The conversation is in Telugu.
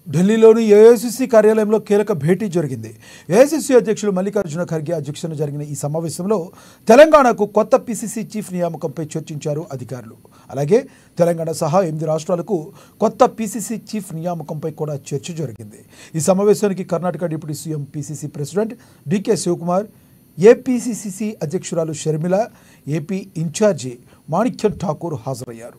ఢిల్లీలోని ఏఐసీసీ కార్యాలయంలో కీలక భేటీ జరిగింది. ఏఐసీసీ అధ్యక్షులు మల్లికార్జున ఖర్గే అధ్యక్షతన జరిగిన ఈ సమావేశంలో తెలంగాణకు కొత్త పీసీసీ చీఫ్ నియామకంపై చర్చించారు అధికారులు. అలాగే తెలంగాణ సహా 8 రాష్ట్రాలకు కొత్త పీసీసీ చీఫ్ నియామకంపై కూడా చర్చ జరిగింది. ఈ సమావేశానికి Karnataka deputy CM PCC president DK Shivakumar, APCC అధ్యక్షురాలు షర్మిల, ఏపీ ఇన్ఛార్జి మాణిక్యం ఠాకూర్ హాజరయ్యారు.